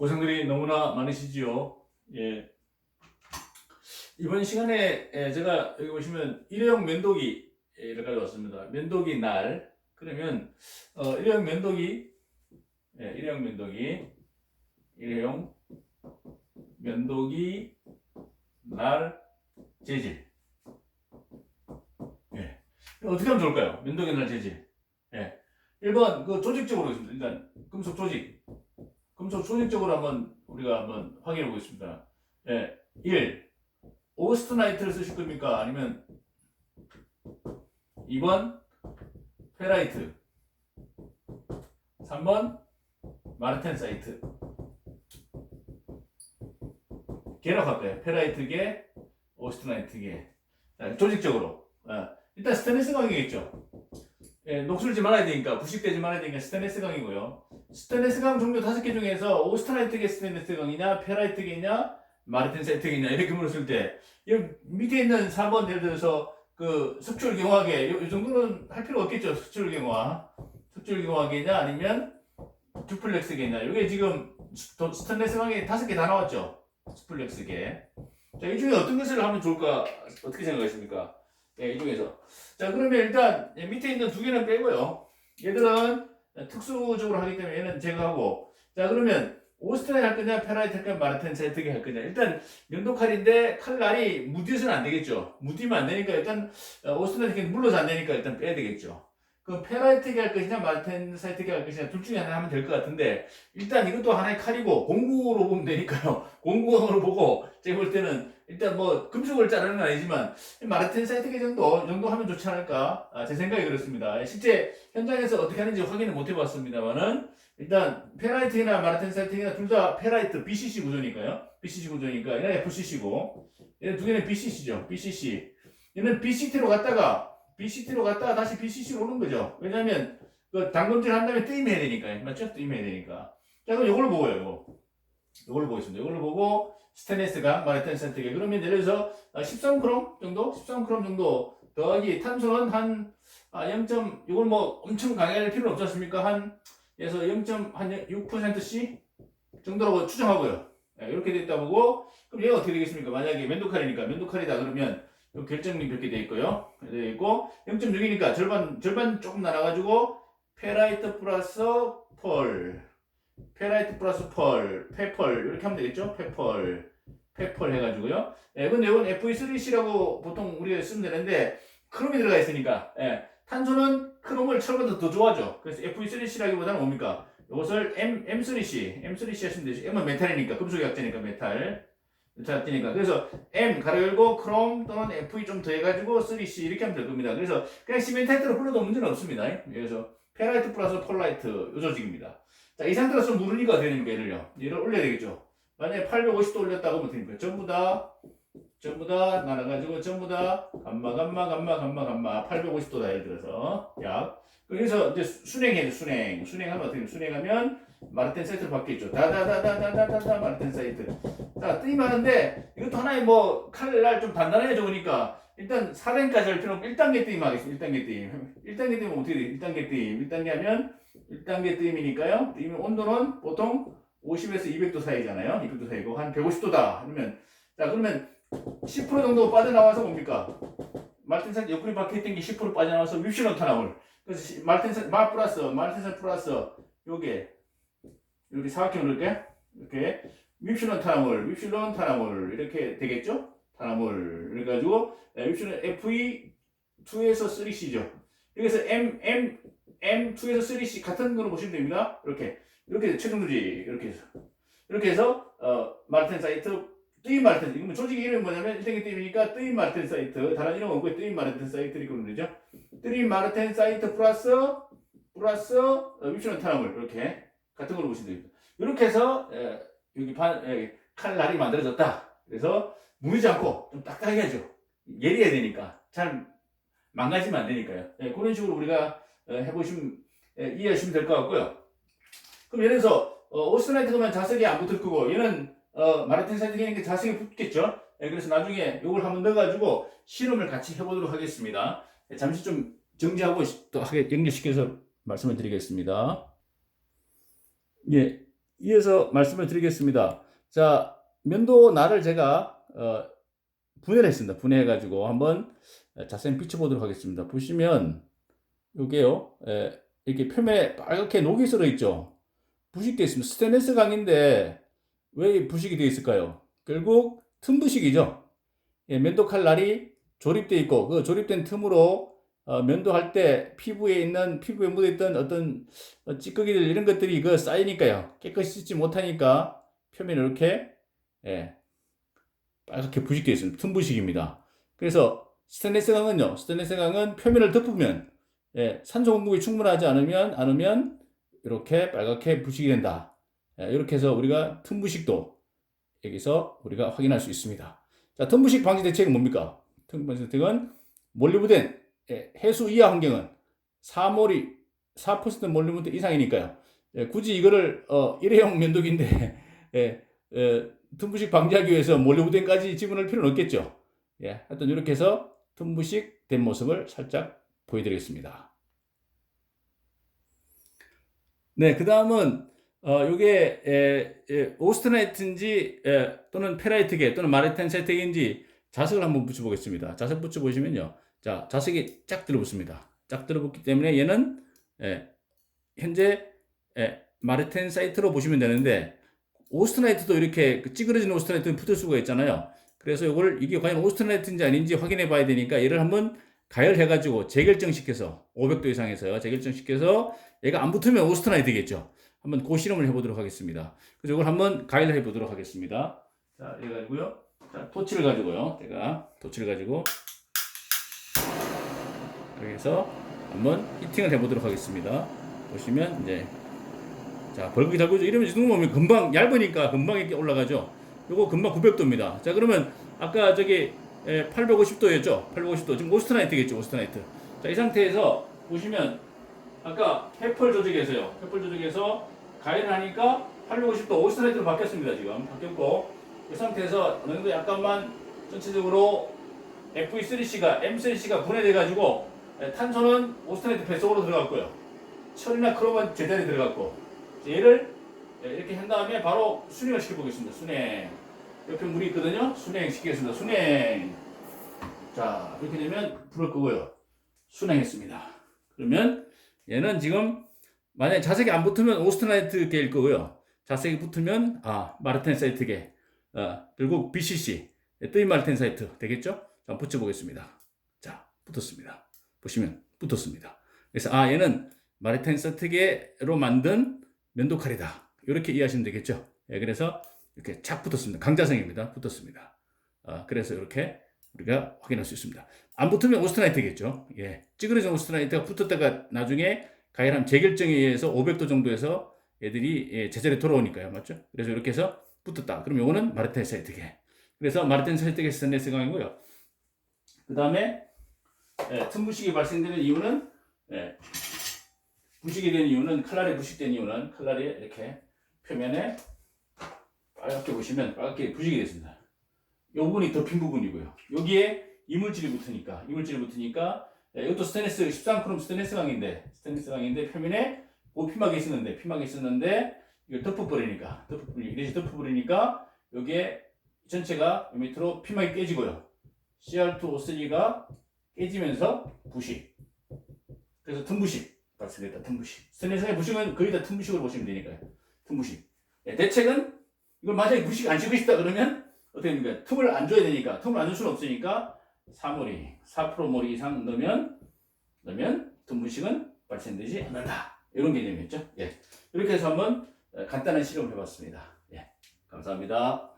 고생들이 너무나 많으시지요. 예. 이번 시간에 제가 여기 보시면 일회용 면도기를 가져왔습니다. 면도기 날. 그러면 일회용 면도기, 일회용 면도기, 일회용 면도기 날 재질. 예. 어떻게 하면 좋을까요? 면도기 날 재질. 예. 1번 그 조직적으로 있습니다. 일단 금속 조직. 금속 조직적으로 우리가 한번 확인해 보겠습니다. 예. 1. 오스트나이트를 쓰실 겁니까? 아니면 2번 페라이트, 3번 마르텐사이트. 개로 갈까요? 페라이트계, 오스트나이트계. 자, 조직적으로. 일단 스테인리스 강이겠죠. 예, 녹슬지 말아야 되니까, 부식되지 말아야 되니까 스테인리스 강이고요. 스테인리스 강 종류 5개 중에서 오스트나이트계 스테인리스 강이냐, 페라이트계냐, 마르텐사이트계냐 이렇게 물었을 때, 이 밑에 있는 4번 예를 들어서 그 습출경화계, 이 정도는 할 필요 없겠죠. 습출경화계냐 아니면 듀플렉스계냐. 이게 지금 스테인리스 강에 5개 다 나왔죠. 듀플렉스계. 자, 이 중에 어떤 것을 하면 좋을까? 어떻게 생각하십니까? 이 중에서. 자, 그러면 일단 밑에 있는 2개는 빼고요. 얘들은 특수적으로 하기 때문에 얘는 제거하고. 자, 그러면 오스트나이트 할 거냐, 페라이트 할 거냐, 마르텐사이트계 할 거냐. 일단 면도칼인데 칼날이 무디어서는 안 되겠죠. 무디면 안 되니까 일단 오스트나이트계 물러서 안 되니까 일단 빼야 되겠죠. 그럼 페라이트계 할 것이냐, 마르텐사이트계 할 것이냐 둘 중에 하나 하면 될 것 같은데 일단 이것도 하나의 칼이고 공구로 보면 되니까요. 공구로 보고 제가 볼 때는 일단 뭐 금속을 자르는 건 아니지만 마르텐사이트계 정도 하면 좋지 않을까, 제 생각이 그렇습니다. 실제 현장에서 어떻게 하는지 확인을 못 해봤습니다만은 일단 페라이트나 마르텐사이트나 둘 다 페라이트 BCC 구조니까요. BCC 구조니까 얘는 FCC고 얘는 2개는 BCC죠. BCC. 얘는 BCT로 갔다가 다시 BCC로 오는 거죠. 왜냐하면 그 당금질 한 다음에 뜨임해야 되니까요. 맞죠? 뜨임해야 되니까. 자, 그럼 이걸 보고요. 이걸 보겠습니다. 이걸 보고 스테인리스가 마르텐사이트계. 그러면 예를 들어서 13크롬 정도? 13크롬 정도 더하기 탄소는 한 0. 이걸 뭐 엄청 강하게 할 필요는 없지 않습니까? 그래서 0.6%씩 정도라고 추정하고요. 이렇게 됐다 보고, 그럼 얘가 어떻게 되겠습니까? 만약에 면도칼이니까, 면도칼이다 그러면 요 결정이 이렇게 돼 있고요. 돼 있고, 0.6이니까 절반 조금 나눠가지고, 페라이트 플러스 펄, 페라이트 플러스 펄, 페펄, 이렇게 하면 되겠죠? 페펄 해가지고요. 근데 이건 FE3C라고 보통 우리가 쓰면 되는데, 크롬이 들어가 있으니까, 탄소는 크롬을 철보다 더 좋아하죠. 그래서 FE3C라기보다는 뭡니까? 이것을 M3C 하시면 되죠. M은 메탈이니까, 금속의 약자니까 메탈 약자니까. 그래서 M 가로 열고 크롬 또는 FE 좀 더해가지고 3C 이렇게 하면 될 겁니다. 그래서 그냥 시멘타이트로 불러도 문제는 없습니다. 그래서 페라이트 플러스 폴라이트 요 조직입니다. 자, 이 상태로서 누르니까 되는 거 얘를 올려야 되겠죠. 만약에 850도 올렸다고 하면 됩니까? 전부 다 나눠가지고 전부 다 감마 850도다 예를 들어서 약. 그래서 이제 순행하면 어떻게 순행하면 마르텐사이트로 바뀌었죠. 다다다다다다다 마르텐사이트. 자, 뜨임하는데 이것도 하나의 뭐 칼날 좀 단단해져 보니까 일단 4랭까지 할 필요 없고 1단계 뜨임 하겠습니다. 1단계 뜨임. 1단계 뜨임은 어떻게 돼? 1단계 뜨임. 1단계 하면 1단계 뜨임이니까요. 뜨임 온도는 보통 50에서 200도 사이잖아요. 200도 사이고 한 150도다. 그러면 10% 정도 빠져나와서 뭡니까? 마르텐사이트 옆구리 박혀있던 게 10% 빠져나와서 윕실론 탄화물. 그래서 마르텐사이트 플러스 요게 이렇게 사각형 넣을게. 이렇게 윕실론 탄화물 이렇게 되겠죠? 탄화물. 그래가지고 윕실론 FE2에서 3C죠. 그래서 M2에서 3C 같은 거로 보시면 됩니다. 이렇게 최종조직 이렇게 해서 마르텐사이트 뜨임 마르텐사이트. 이건 조직 이름이 뭐냐면 1단계 뜨임이니까 뜨임 마르텐사이트. 다른 이름 없고 뜨임 마르텐사이트 이렇게 부르는 거죠. 뜨임 마르텐사이트 플러스 윕실론 탄화물 이렇게 같은 걸로 보시면 됩니다. 이렇게 해서 여기 칼날이 만들어졌다. 그래서 무리지 않고 좀 딱딱하게 하죠. 예리해야 되니까 잘 망가지면 안 되니까요. 그런 식으로 우리가 해보시면 이해하시면 될 것 같고요. 그럼 예를 들어서 오스트나이트 그러면 자석이 안 붙을 거고 얘는 마르텐사이트계니까 자석이 붙겠죠. 그래서 나중에 이걸 한번 넣어가지고 실험을 같이 해보도록 하겠습니다. 잠시 좀 정지하고 또 연결시켜서 말씀을 드리겠습니다. 예, 이어서 말씀을 드리겠습니다. 자, 면도 날을 제가 분해를 했습니다. 분해해가지고 한번 자세히 비춰보도록 하겠습니다. 보시면 요게요, 이렇게 표면에 빨갛게 녹이 슬어 있죠. 부식되어 있습니다. 스테인리스 강인데 왜 부식이 되어 있을까요? 결국 틈부식이죠. 예, 면도 칼날이 조립되어 있고 그 조립된 틈으로 면도할 때 피부에 묻어있던 어떤 찌꺼기들 이런 것들이 그 쌓이니까요. 깨끗이 씻지 못하니까 표면이 이렇게 예, 빨갛게 부식되어 있습니다. 틈부식입니다. 그래서 스테인리스 강은 표면을 덮으면 예, 산소 공급이 충분하지 않으면 이렇게 빨갛게 부식이 된다. 예, 이렇게 해서 우리가 틈부식도 여기서 우리가 확인할 수 있습니다. 자, 틈부식 방지 대책은 뭡니까? 틈부식 방지 대책은 몰리브덴 해수 이하 환경은 4% 몰리브덴 이상이니까요. 예, 굳이 이거를 일회용 면도기인데 예, 틈부식 방지하기 위해서 몰리브덴까지 집어넣을 필요는 없겠죠. 예, 하여튼 이렇게 해서 틈부식 된 모습을 살짝 보여드리겠습니다. 네, 그 다음은 요게 오스트나이트인지 또는 페라이트계 또는 마르텐사이트계인지 자석을 한번 붙여보겠습니다. 자석 붙여보시면요, 자, 자석이 쫙 들어붙습니다. 쫙 들어붙기 때문에 얘는 현재 마르텐사이트로 보시면 되는데, 오스트나이트도 이렇게 찌그러진 오스트나이트는 붙을 수가 있잖아요. 그래서 이게 과연 오스트나이트인지 아닌지 확인해 봐야 되니까 얘를 한번 가열해가지고 재결정시켜서 500도 이상에서요, 재결정시켜서 얘가 안 붙으면 오스트나이트겠죠. 한번 그 실험을 해보도록 하겠습니다. 그래서 이걸 한번 가열해 보도록 하겠습니다. 자, 이래가지고요. 자, 토치를 가지고요. 제가 토치를 가지고 이렇게 해서 한번 히팅을 해보도록 하겠습니다. 보시면 이제 자, 벌겋게 달구죠. 이러면 이 정도 보면 금방 얇으니까 금방 이렇게 올라가죠. 요거 금방 900도입니다. 자, 그러면 아까 저기 850도였죠. 850도. 지금 오스트나이트겠죠. 오스트나이트. 자, 이 상태에서 보시면 아까 햇펄 조직에서요. 햇펄 조직에서 가열을 하니까 850도 오스트나이트로 바뀌었습니다. 지금 바뀌었고 이 상태에서 어느 정도 약간만 전체적으로 FE3C가 M3C가 분해돼 가지고 탄소는 오스트나이트 뱃속으로 들어갔고요. 철이나 크롬은 제자리에 들어갔고 얘를 이렇게 한 다음에 바로 순행을 시켜보겠습니다. 순행. 옆에 물이 있거든요. 순행 시키겠습니다. 순행. 자, 이렇게 되면 불을 끄고요. 순행했습니다. 그러면 얘는 지금 만약에 자석이 안 붙으면 오스트나이트계일 거고요. 자석이 붙으면 마르텐사이트계. 결국 BCC 뜨인 마르텐사이트 되겠죠? 자, 붙여보겠습니다. 자, 붙었습니다. 보시면 붙었습니다. 그래서 얘는 마르텐사이트계로 만든 면도칼이다. 이렇게 이해하시면 되겠죠? 예, 그래서 이렇게 착 붙었습니다. 강자성입니다. 붙었습니다. 그래서 이렇게 우리가 확인할 수 있습니다. 안 붙으면 오스트나이트겠죠. 예, 찌그러진 오스트나이트가 붙었다가 나중에 가열한 재결정에 의해서 500도 정도에서 애들이 제자리에 돌아오니까요. 맞죠? 그래서 이렇게 해서 붙었다. 그럼 요거는 마르텐사이트계. 그래서 마르텐사이트계 스테인리스 강이고요. 그 다음에 틈부식이 발생되는 이유는 부식이 된 이유는 칼날이 부식된 이유는 칼날이 이렇게 표면에 빨갛게 보시면 빨갛게 부식이 됐습니다. 이 부분이 덮인 부분이고요. 여기에 이물질이 붙으니까 이것도 스테인리스 13크롬 스테인리스 강인데 표면에 피막이 있었는데 이걸 덮어버리니까 여기에 전체가 밑으로 피막이 깨지고요. CR2O3가 깨지면서 부식. 그래서 틈부식 발생됐다. 틈부식. 스테인리스의 부식은 거의 다 틈부식으로 보시면 되니까요. 틈부식. 대책은 이걸 만약에 부식 안 시키고 싶다 그러면 어떻게 됩니까? 틈을 안 줘야 되니까 틈을 안 줄 수는 없으니까 4% 이상 넣으면 틈부식은 발생되지 않는다. 이런 개념이었죠. 예. 이렇게 해서 한번 간단한 실험을 해봤습니다. 예. 감사합니다.